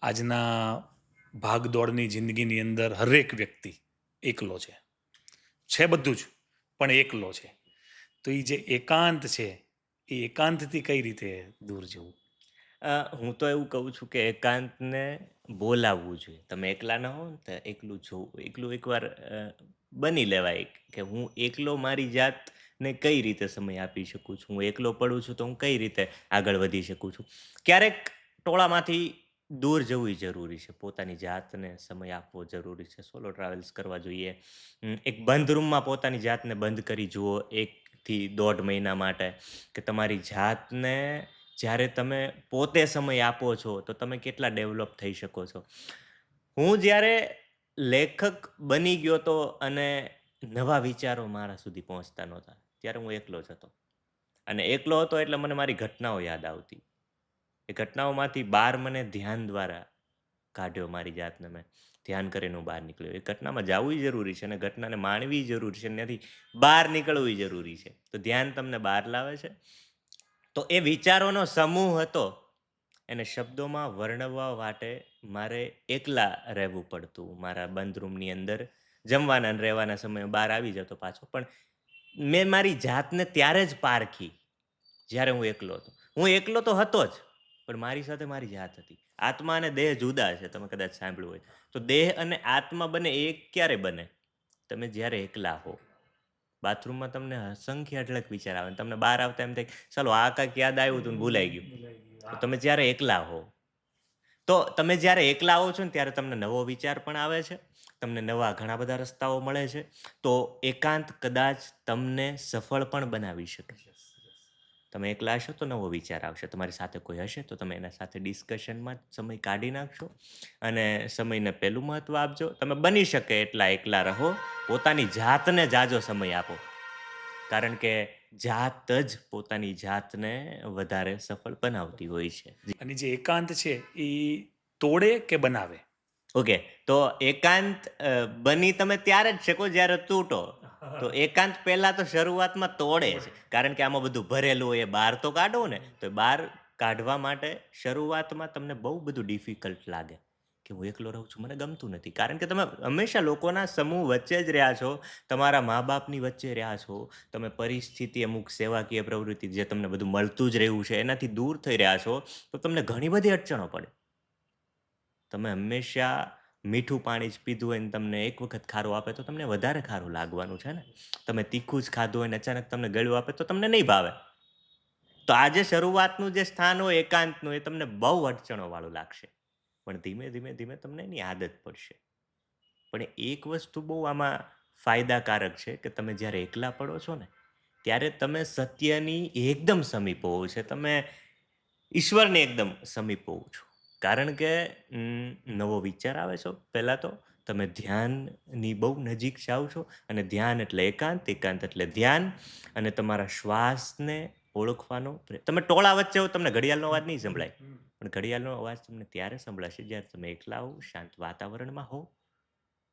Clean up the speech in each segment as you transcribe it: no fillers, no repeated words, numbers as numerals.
આજના ભાગદોડની જિંદગીની અંદર હરેક વ્યક્તિ એકલો છે બધું જ, પણ એકલો છે. તો એ જે એકાંત છે, એ એકાંતથી કઈ રીતે દૂર જવું? હું તો એવું કહું છું કે એકાંતને બોલાવવું જોઈએ. તમે એકલા ન હો ને તો એકલું જોવું. એકલું એકવાર બની લેવાય કે હું એકલો મારી જાતને કઈ રીતે સમય આપી શકું છું. હું એકલો પડું છું તો હું કઈ રીતે આગળ વધી શકું છું. ક્યારેક ટોળામાંથી દૂર જવું જરૂરી છે. પોતાની જાતને સમય આપવો જરૂરી છે. સોલો ટ્રાવેલ્સ કરવા જોઈએ. એક બંધ રૂમમાં પોતાની જાતને બંધ કરી જુઓ 1 થી 1.5 મહિના માટે કે તમારી જાતને જ્યારે તમે પોતે સમય આપો છો, તો તમે કેટલા ડેવલપ થઈ શકો છો. હું જ્યારે લેખક બની ગયો તો અને નવા વિચારો મારા સુધી પહોંચતા નહોતા, ત્યારે હું એકલો જ હતો. અને એકલો હતો એટલે મને મારી ઘટનાઓ યાદ આવતી. એ ઘટનાઓમાંથી બહાર મને ધ્યાન દ્વારા કાઢ્યો મારી જાતને મેં. ધ્યાન કરીને હું બહાર નીકળ્યો. એ ઘટનામાં જાવું જરૂરી છે અને ઘટનાને માણવી જરૂરી છે. ત્યાંથી બહાર નીકળવું જરૂરી છે. તો ધ્યાન તમને બહાર લાવે છે. તો એ વિચારોનો સમૂહ હતો. એને શબ્દોમાં વર્ણવવા માટે મારે એકલા રહેવું પડતું. મારા બંધ રૂમની અંદર જમવાના અને રહેવાના સમયે બહાર આવી જતો પાછો. પણ મેં મારી જાતને ત્યારે જ પારખી, જ્યારે હું એકલો હતો. હું એકલો તો હતો જ, પણ મારી સાથે મારી જાત હતી. આત્મા અને દેહ જુદા છે, તમે કદાચ સાંભળ્યું હોય. તો દેહ અને આત્મા બંને એક ક્યારે બને? તમે જ્યારે એકલા હો. બાથરૂમમાં તમને અસંખ્ય અઢળક વિચાર આવે. તમને બહાર આવતા એમ થાય, ચાલો આ કાંઈક યાદ આવ્યું હતું ને ભૂલાઈ ગયું. તો તમે જ્યારે એકલા હો. તો તમે જ્યારે એકલા હો છો ને ત્યારે તમને નવો વિચાર પણ આવે છે. તમને નવા ઘણા બધા રસ્તાઓ મળે છે. તો એકાંત કદાચ તમને સફળ પણ બનાવી શકે. તમે એકલા હશો તો નવો વિચાર આવશે. તમારી સાથે કોઈ હશે તો તમે એના સાથે ડિસ્કશનમાં સમય કાઢી નાખશો અને સમયને પહેલું મહત્વ આપજો. તમે બની શકે એટલા એકલા રહો. પોતાની જાતને જાજો સમય આપો. કારણ કે જાત જ પોતાની જાતને વધારે સફળ બનાવતી હોય છે. જી. અને જે એકાંત છે એ તોડે કે બનાવે? ઓકે. તો એકાંત બની તમે ત્યારે જ શકો જ્યારે તૂટો. તો એકાંત પહેલા તો શરૂઆતમાં તોડે છે. કારણ કે આમાં બધું ભરેલું હોય એ બહાર તો કાઢવું ને. તો એ બહાર કાઢવા માટે શરૂઆતમાં તમને બહુ બધું ડિફિકલ્ટ લાગે. કે હું એકલો રહું છું, મને ગમતું નથી. કારણ કે તમે હંમેશા લોકોના સમૂહ વચ્ચે જ રહ્યા છો. તમારા મા-બાપની વચ્ચે રહ્યા છો. તમે પરિસ્થિતિ અમુક સેવાકીય પ્રવૃત્તિ જે તમને બધું મળતું જ રહ્યું છે, એનાથી દૂર થઈ રહ્યા છો, તો તમને ઘણી બધી અડચણો પડે. તમે હંમેશા મીઠું પાણી જ પીધું હોય ને તમને એક વખત ખારું આપે તો તમને વધારે ખારું લાગવાનું છે ને. તમે તીખું જ ખાધું હોય ને અચાનક તમને ગળ્યું આપે તો તમને નહીં ભાવે. તો આજે શરૂઆતનું જે સ્થાન હોય એકાંતનું, એ તમને બહુ અડચણોવાળું લાગશે. પણ ધીમે, ધીમે, ધીમે તમને એની આદત પડશે. પણ એક વસ્તુ બહુ આમાં ફાયદાકારક છે કે તમે જ્યારે એકલા પડો છો ને, ત્યારે તમે સત્યની એકદમ સમીપ હોવો છે. તમે ઈશ્વરને એકદમ સમીપ હોવ છો. કારણ કે નવો વિચાર આવે છો પહેલાં તો. તમે ધ્યાનની બહુ નજીક જાઓ છો અને ધ્યાન એટલે એકાંત, એકાંત એટલે ધ્યાન અને તમારા શ્વાસને ઓળખવાનો તમે ટોળા વચ્ચે હો તમને ઘડિયાળનો અવાજ નહીં સંભળાય. પણ ઘડિયાળનો અવાજ તમને ત્યારે સંભળાશે જ્યારે તમે એકલા હો, શાંત વાતાવરણમાં હો.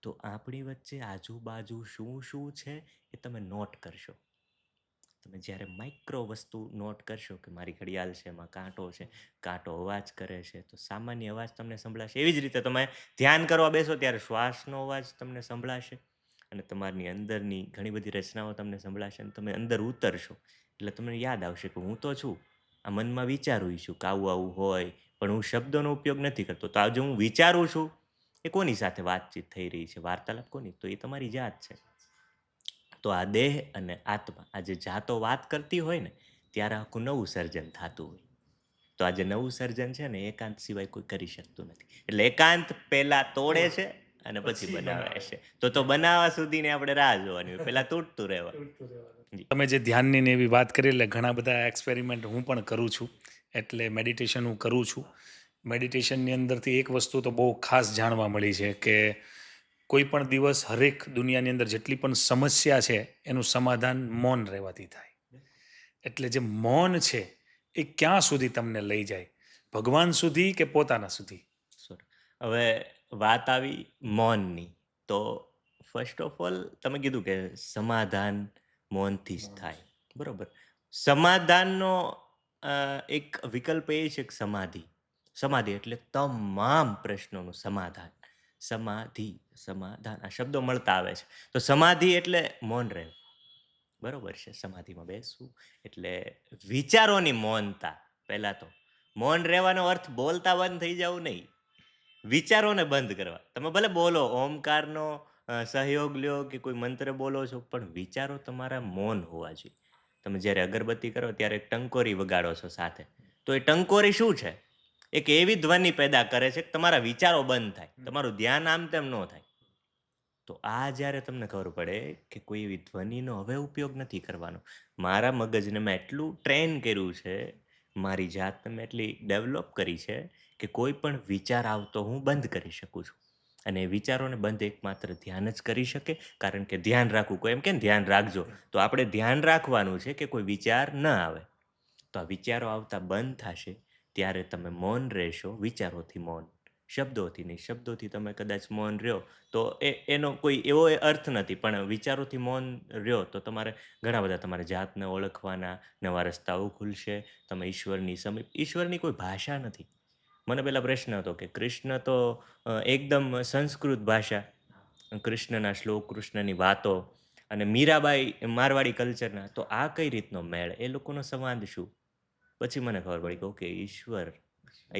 તો આપણી વચ્ચે આજુબાજુ શું છે એ તમે નોટ કરશો. તમે જ્યારે માઇક્રો વસ્તુ નોટ કરશો કે મારી ઘડિયાળ છે, એમાં કાંટો છે, કાંટો અવાજ કરે છે, તો સામાન્ય અવાજ તમને સંભળાશે. એવી જ રીતે તમે ધ્યાન કરવા બેસો ત્યારે શ્વાસનો અવાજ તમને સંભળાશે અને તમારી અંદરની ઘણી બધી રચનાઓ તમને સંભળાશે અને તમે અંદર ઉતરશો. એટલે તમને યાદ આવશે કે હું તો છું. આ મનમાં વિચારું છું કે આવું આવું હોય, પણ હું શબ્દોનો ઉપયોગ નથી કરતો. તો આજે હું વિચારું છું એ કોની સાથે વાતચીત થઈ રહી છે, વાર્તાલાપ કોની? તો એ તમારી જાત છે. તો આ દેહ અને આત્મા આ જે જાતો વાત કરતી હોય ને, ત્યારે આખું નવું સર્જન થતું હોય. તો આ જે નવું સર્જન છે ને, એકાંત સિવાય કોઈ કરી શકતું નથી. એટલે એકાંત પહેલા તોડે છે અને પછી બનાવે છે. તો બનાવવા સુધીની આપણે રાહ જોવાની હોય. પહેલા તૂટતું રહેવાનું. જી. તમે જે ધ્યાનની ને એવી વાત કરી, એટલે ઘણા બધા એક્સપેરિમેન્ટ હું પણ કરું છું. એટલે મેડિટેશન હું કરું છું. મેડિટેશનની અંદરથી એક વસ્તુ તો બહુ ખાસ જાણવા મળી છે કે કોઈ પણ દિવસ હરેક દુનિયાની અંદર જેટલી પણ સમસ્યા છે એનું સમાધાન મૌન રહેવાથી થાય. એટલે જે મૌન છે એ ક્યાં સુધી તમને લઈ જાય? ભગવાન સુધી કે પોતાના સુધી? સોરી. હવે વાત આવી મૌનની. તો ફર્સ્ટ ઓફ ઓલ તમે કીધું કે સમાધાન મૌનથી જ થાય. બરોબર. સમાધાનનો એક વિકલ્પ એ છે કે સમાધિ. સમાધિ એટલે તમામ પ્રશ્નોનું સમાધાન. સમાધાન આ શબ્દો મળતા આવે છે. તો સમાધિ એટલે મૌન રહેવું. બરોબર છે, સમાધિમાં બેસવું એટલે વિચારોની મૌનતા. પહેલા તો મૌન રહેવાનો અર્થ બોલતા બંધ થઈ જવું નહીં, વિચારોને બંધ કરવા. તમે ભલે બોલો ઓમકારનો સહયોગ લ્યો કે કોઈ મંત્ર બોલો છો, પણ વિચારો તમારા મૌન હોવા જોઈએ. તમે જ્યારે અગરબત્તી કરો ત્યારે એક ટંકોરી વગાડો છો સાથે, તો એ ટંકોરી શું છે? એક એવી ધ્વનિ પેદા કરે છે કે તમારા વિચારો બંધ થાય, તમારું ધ્યાન આમ તેમ ન થાય. તો આ જ્યારે તમને ખબર પડે કે કોઈ એવી ધ્વનિનો હવે ઉપયોગ નથી કરવાનો, મારા મગજને મેં એટલું ટ્રેન કર્યું છે, મારી જાતને મેં એટલી ડેવલપ કરી છે કે કોઈ પણ વિચાર આવતો હું બંધ કરી શકું છું. અને એ વિચારોને બંધ એકમાત્ર ધ્યાન જ કરી શકે, કારણ કે ધ્યાન રાખવું, કોઈ એમ કે ધ્યાન રાખજો, તો આપણે ધ્યાન રાખવાનું છે કે કોઈ વિચાર ન આવે. તો આ વિચારો આવતા બંધ થશે ત્યારે તમે મૌન રહેશો, વિચારોથી મૌન, શબ્દોથી નહીં. શબ્દોથી તમે કદાચ મૌન રહ્યો તો એનો કોઈ એવો અર્થ નથી, પણ વિચારોથી મૌન રહ્યો તો તમારે ઘણા બધા તમારે જાતને ઓળખવાના નવા રસ્તાઓ ખુલશે. તમે ઈશ્વરની સમીપ, ઈશ્વરની કોઈ ભાષા નથી. મને પેલા પ્રશ્ન હતો કે કૃષ્ણ તો એકદમ સંસ્કૃત ભાષા, કૃષ્ણના શ્લોક, કૃષ્ણની વાતો, અને મીરાબાઈ મારવાડી કલ્ચરના, તો આ કઈ રીતનો મેળ, એ લોકોનો સંવાદ શું? પછી મને ખબર પડી કે ઓકે,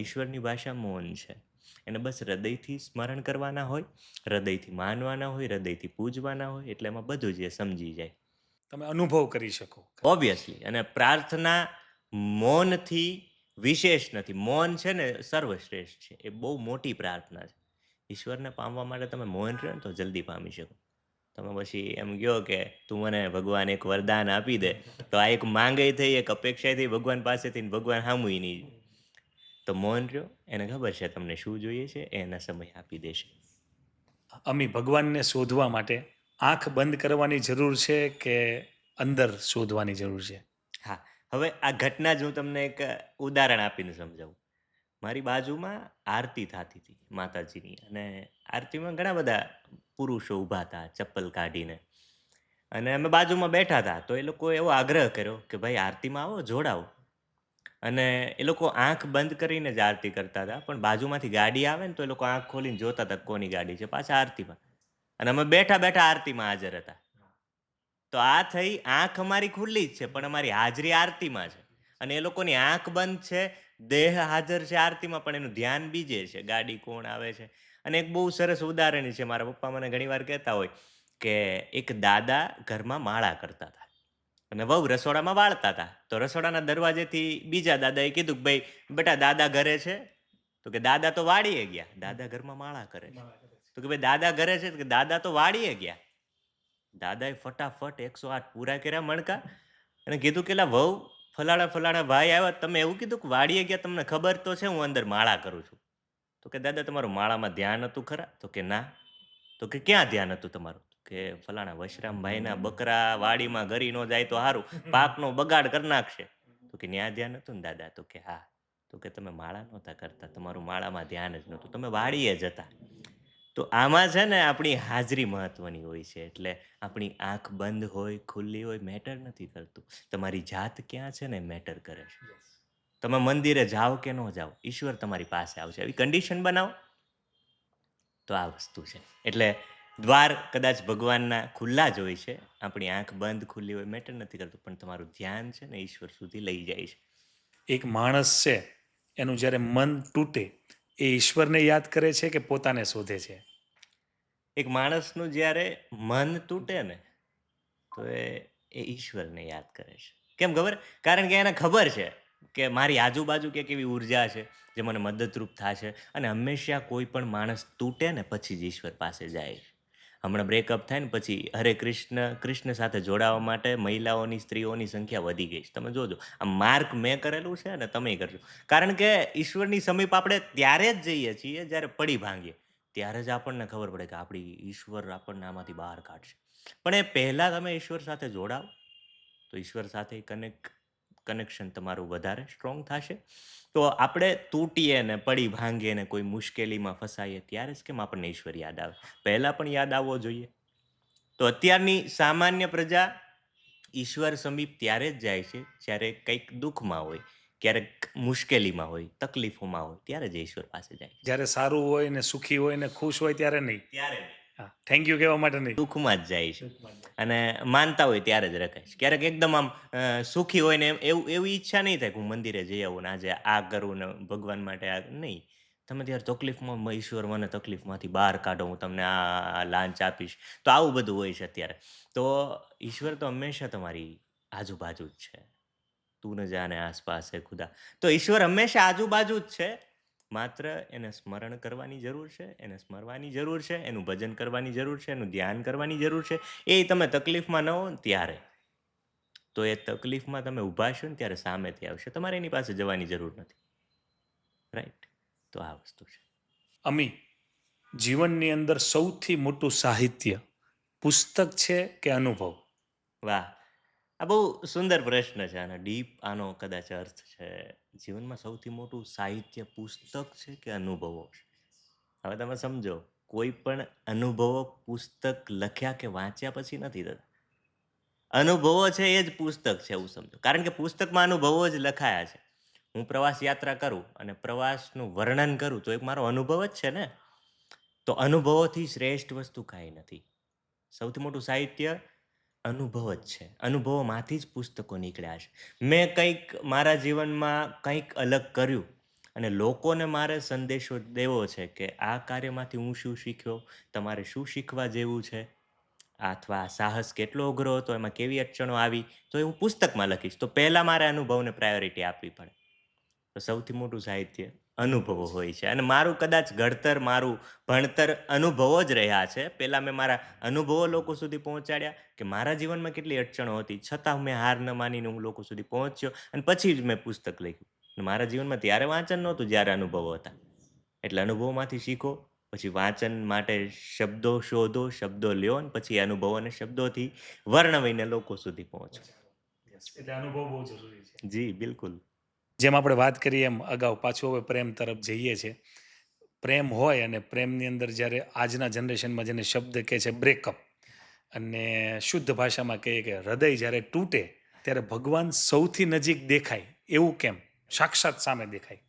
ઈશ્વરની ભાષા મૌન છે. એને બસ હૃદયથી સ્મરણ કરવાના હોય, હૃદયથી માનવાના હોય, હૃદયથી પૂજવાના હોય, એટલે એમાં બધું જ એ સમજી જાય. તમે અનુભવ કરી શકો. ઓબ્વિયસલી. અને પ્રાર્થના મૌનથી વિશેષ નથી. મૌન છે ને સર્વશ્રેષ્ઠ છે. એ બહુ મોટી પ્રાર્થના છે. ઈશ્વરને પામવા માટે તમે મૌન રહો ને તો જલ્દી પામી શકો. તમે પછી એમ કહો કે તું મને ભગવાન એક વરદાન આપી દે, તો આ એક માંગે થઈ, એક અપેક્ષા થઈ ભગવાન પાસેથી, ને ભગવાન સામુય નહીં. તો મૌન રહ્યો, એને ખબર છે તમને શું જોઈએ છે, એના સમય આપી દેશે. અમી, ભગવાનને શોધવા માટે આંખ બંધ કરવાની જરૂર છે કે અંદર શોધવાની જરૂર છે? હા, હવે આ ઘટના જ હું તમને એક ઉદાહરણ આપીને સમજાવું. મારી બાજુમાં આરતી થતી હતી માતાજીની, અને આરતીમાં ઘણા બધા પુરુષો ઊભા હતા ચપ્પલ કાઢીને, અને અમે બાજુમાં બેઠા હતા. તો એ લોકોએ એવો આગ્રહ કર્યો કે ભાઈ આરતીમાં આવો, જોડાવો. અને એ લોકો આંખ બંધ કરીને જ આરતી કરતા હતા, પણ બાજુમાંથી ગાડી આવે ને તો એ લોકો આંખ ખોલીને જોતા હતા કોની ગાડી છે, પાછા આરતીમાં. અને અમે બેઠા બેઠા આરતીમાં હાજર હતા. તો આ થઈ, આંખ અમારી ખુલ્લી જ છે, પણ અમારી હાજરી આરતીમાં છે. અને એ લોકોની આંખ બંધ છે, દેહ હાજર છે આરતીમાં, પણ એનું ધ્યાન બીજે છે, ગાડી કોણ આવે છે. અને એક બહુ સરસ ઉદાહરણ છે, મારા પપ્પા મને ઘણીવાર કહેતા હોય કે એક દાદા ઘરમાં માળા કરતા હતા અને વહુ રસોડામાં વાળતા હતા. તો રસોડાના દરવાજેથી બીજા દાદાએ કીધું કે ભાઈ બેટા દાદા ઘરે છે? તો કે દાદા તો વાડીએ ગયા. દાદા ઘરમાં માળા કરે છે. તો કે ભાઈ દાદા ઘરે છે? તો કે દાદા તો વાડીએ ગયા. દાદાએ ફટાફટ 108 પૂરા કર્યા મણકા અને કીધું કે લા વહુ, ફલાણા ફલાણા ભાઈ આવ્યા, તમે એવું કીધું કે વાડીએ ગયા, તમને ખબર તો છે હું અંદર માળા કરું છું. તો કે દાદા તમારું માળામાં ધ્યાન હતું ખરા? તો કે ના. તો કે ક્યાં ધ્યાન હતું તમારું? કે ફલાણા વશરામભાઈના બકરા વાડીમાં ઘરી ન જાય તો સારું, પાકનો બગાડ કરી નાખશે. તો કે ન્યા ધ્યાન હતું ને દાદા? તો કે હા. તો કે તમે માળા નહોતા કરતા, તમારું માળામાં ધ્યાન જ નહોતું, તમે વાડીએ જ હતા. તો આમાં છે ને આપણી હાજરી મહત્વની હોય છે. એટલે આપણી આંખ બંધ હોય, ખુલ્લી હોય, મેટર નથી કરતું. તમારી જાત ક્યાં છે ને મેટર કરે છે. તમે મંદિરે જાઓ કે ન જાઓ, ઈશ્વર તમારી પાસે આવશે. એવી કન્ડિશન બનાવો તો આ વસ્તુ છે. એટલે દ્વાર કદાચ ભગવાનના ખુલ્લા જ હોય છે, આપણી આંખ બંધ ખુલ્લી હોય મેટર નથી કરતું, પણ તમારું ધ્યાન છે ને ઈશ્વર સુધી લઈ જાય છે. એક માણસ છે, એનું જ્યારે મન તૂટે, એ ઈશ્વરને યાદ કરે છે કે પોતાને શોધે છે? એક માણસનું જ્યારે મન તૂટે ને તો એ ઈશ્વરને યાદ કરે છે. કેમ ખબર? કારણ કે એને ખબર છે કે મારી આજુબાજુ ક્યાંક એવી ઉર્જા છે જે મને મદદરૂપ થશે. અને હંમેશા કોઈ પણ માણસ તૂટે ને પછી જ ઈશ્વર પાસે જાય છે. હમણાં બ્રેકઅપ થાય ને પછી હરે કૃષ્ણ, કૃષ્ણ સાથે જોડાવા માટે મહિલાઓની, સ્ત્રીઓની સંખ્યા વધી ગઈ છે. તમે જોજો, આ માર્ક મેં કરેલું છે ને તમે કરજો. કારણ કે ઈશ્વરની સમીપ આપણે ત્યારે જ જઈએ છીએ જ્યારે પડી ભાંગીએ, ત્યારે જ આપણને ખબર પડે કે આપણી ઈશ્વર આપણને આમાંથી બહાર કાઢશે. પણ એ પહેલા તમે ઈશ્વર સાથે જોડાઓ તો ઈશ્વર સાથે કનેક્શન તમારું વધારે સ્ટ્રોંગ થશે. તો આપણે તૂટીએ ને પડી ભાંગીએ ને કોઈ મુશ્કેલીમાં ફસાઈએ ત્યારે જ કેમ આપણને ઈશ્વર યાદ આવે, પહેલા પણ યાદ આવવો જોઈએ. તો અત્યારની સામાન્ય પ્રજા ઈશ્વર સમીપ ત્યારે જ જાય છે જ્યારે કંઈક દુઃખમાં હોય, ક્યારેક મુશ્કેલીમાં હોય, તકલીફોમાં હોય, ત્યારે જ ઈશ્વર પાસે જાય છે. જ્યારે સારું હોય ને સુખી હોય ને ખુશ હોય ત્યારે નહીં. ત્યારે હા, થેન્ક યુ કહેવા માટે નહીં. દુઃખમાં જ જાય છે. અને માનતા હોય ત્યારે જ રખાય છે. ક્યારેક એકદમ આમ સુખી હોય ને એવી ઈચ્છા નહીં થાય કે હું મંદિરે જઈ આવું ને આજે આ કરું ને ભગવાન માટે આ નહીં. તમે ત્યારે તકલીફમાં ઈશ્વર મને તકલીફમાંથી બહાર કાઢો, હું તમને આ લાંચ આપીશ. તો આવું બધું હોય છે અત્યારે. તો ઈશ્વર તો હંમેશા તમારી આજુબાજુ જ છે. તું ન જાને આસપાસ હે ખુદા. તો ઈશ્વર હંમેશા આજુબાજુ જ છે. માત્ર એને સ્મરણ કરવાની જરૂર છે, એને સ્મરવાની જરૂર છે, એનું ભજન કરવાની જરૂર છે, એનું ધ્યાન કરવાની જરૂર છે. એ તમે તકલીફમાં ન હો ને ત્યારે. તો એ તકલીફમાં તમે ઊભા છો ને ત્યારે સામેથી આવશે. તમારે એની પાસે જવાની જરૂર નથી. રાઈટ? તો આ વસ્તુ છે. અમી, જીવનની અંદર સૌથી મોટું સાહિત્ય પુસ્તક છે કે અનુભવ? વાહ! આ બહુ સુંદર પ્રશ્ન છે. આનો ડીપ આનો કદાચ અર્થ છે. જીવનમાં સૌથી મોટું સાહિત્ય પુસ્તક છે કે અનુભવો છે? હવે તમે સમજો, કોઈ પણ અનુભવો પુસ્તક લખ્યા કે વાંચ્યા પછી નથી થતા. અનુભવો છે એ જ પુસ્તક છે એવું સમજો. કારણ કે પુસ્તકમાં અનુભવો જ લખાયા છે. હું પ્રવાસ યાત્રા કરું અને પ્રવાસનું વર્ણન કરું તો એક મારો અનુભવ જ છે ને. તો અનુભવોથી શ્રેષ્ઠ વસ્તુ કાંઈ નથી. સૌથી મોટું સાહિત્ય અનુભવ જ છે. અનુભવોમાંથી જ પુસ્તકો નીકળ્યા છે. મેં કંઈક મારા જીવનમાં કંઈક અલગ કર્યું અને લોકોને મારે સંદેશો દેવો છે કે આ કાર્યમાંથી હું શું શીખ્યો, તમારે શું શીખવા જેવું છે, અથવા આ સાહસ કેટલો અઘરો હતો, એમાં કેવી અડચણો આવી, તો એ હું પુસ્તકમાં લખીશ. તો પહેલાં મારે અનુભવને પ્રાયોરિટી આપવી પડે. તો સૌથી મોટું સાહિત્ય અનુભવો હોય છે. અને મારું કદાચ ઘડતર, મારું ભણતર અનુભવો જ રહ્યા છે. પહેલાં મેં મારા અનુભવો લોકો સુધી પહોંચાડ્યા કે મારા જીવનમાં કેટલી અડચણો હતી, છતાં મેં હાર ન માનીને હું લોકો સુધી પહોંચ્યો અને પછી જ મેં પુસ્તક લખ્યું. અને મારા જીવનમાં ત્યારે વાંચન નહોતું જ્યારે અનુભવો હતા. એટલે અનુભવોમાંથી શીખો, પછી વાંચન માટે શબ્દો શોધો, શબ્દો લ્યો અને પછી અનુભવોને શબ્દોથી વર્ણવીને લોકો સુધી પહોંચો. એટલે અનુભવ બહુ જરૂરી છે. જી, બિલકુલ. જેમ આપણે વાત કરીએ એમ અગાઉ પાછું હવે પ્રેમ તરફ જઈએ છીએ. પ્રેમ હોય અને પ્રેમની અંદર જ્યારે આજના જનરેશનમાં જેને શબ્દ કહે છે બ્રેકઅપ, અને શુદ્ધ ભાષામાં કહીએ કે હૃદય જ્યારે તૂટે ત્યારે ભગવાન સૌથી નજીક દેખાય એવું કેમ? સાક્ષાત સામે દેખાય.